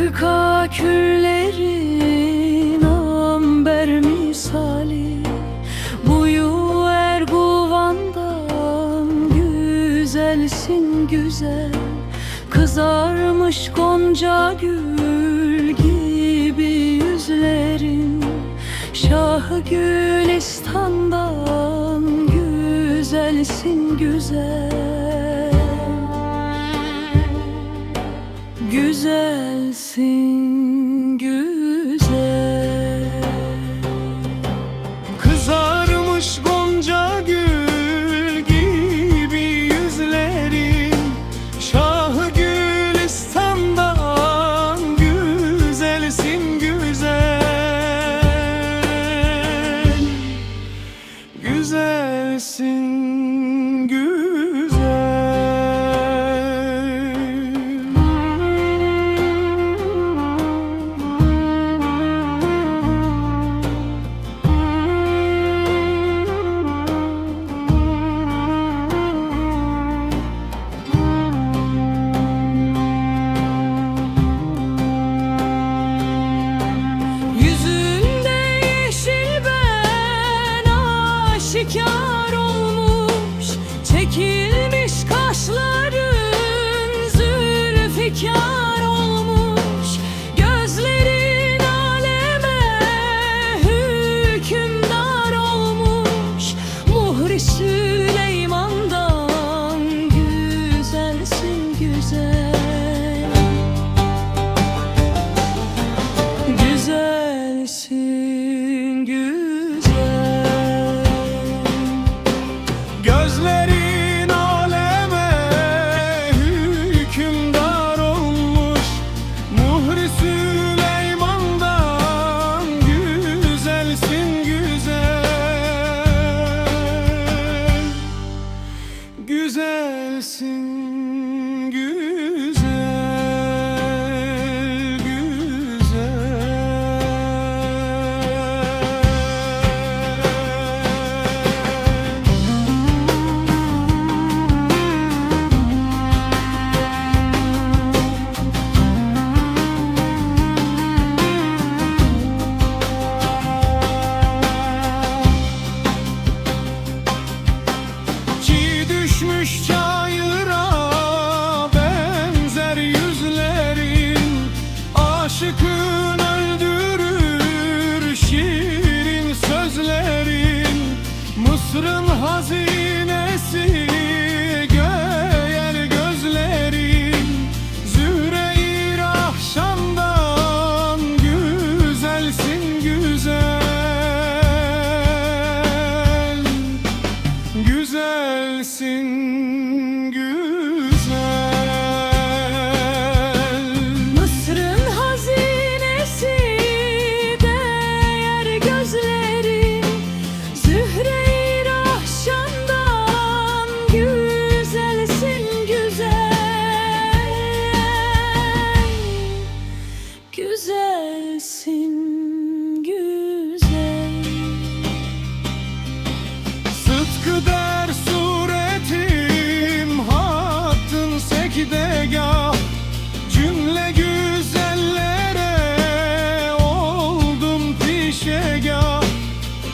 Afrika küllerin amber misali, buyu Erguvan'dan güzelsin güzel. Kızarmış gonca gül gibi yüzlerin, Şah-ı Gülistan'dan güzelsin güzel. Güzelsin güzel. Kızarmış gonca gül gibi yüzlerin, Şah-ı Gülistan'dan güzelsin güzel. Güzelsin güzel. Şikar olmuş, çekilmiş kaşların zülfikar olmuş. Gözlerin aleme hükümdar olmuş. Muhri Süleyman'dan güzelsin güzel. Güzelsin güzel. Gözlerin aleme hükümdar olmuş, Muhri Süleyman'dan güzelsin güzel. Güzelsin güzel, güzel. Düşmüş çayıra benzer yüzlerin, aşıkın öldürür şirin sözlerin. Mısır'ın hazinesi göğer gözlerin, Zühre-i Rahşan'dan güzelsin güzel. Güzelsin güzel. Mısır'ın hazinesi değer gözlerin, Zühre-i Rahşan'dan güzelsin güzel. Güzelsin güzel. Sıtkı der suretim, hattın sekdegah. Cümle güzellere oldum pişegah.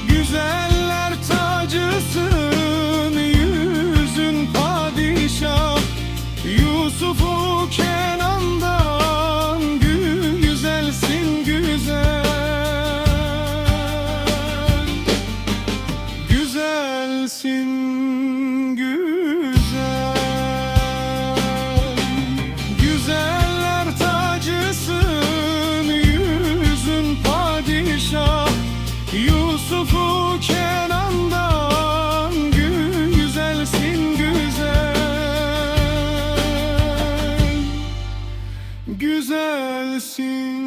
Güzeller tacısın, yüzün padişah. Yusuf'u Kenan'dan güzelsin güzel. Güzelsin güzel. Güzeller tacısın, yüzün padişah. Yusuf'u Kenan'dan güzelsin güzel. Güzelsin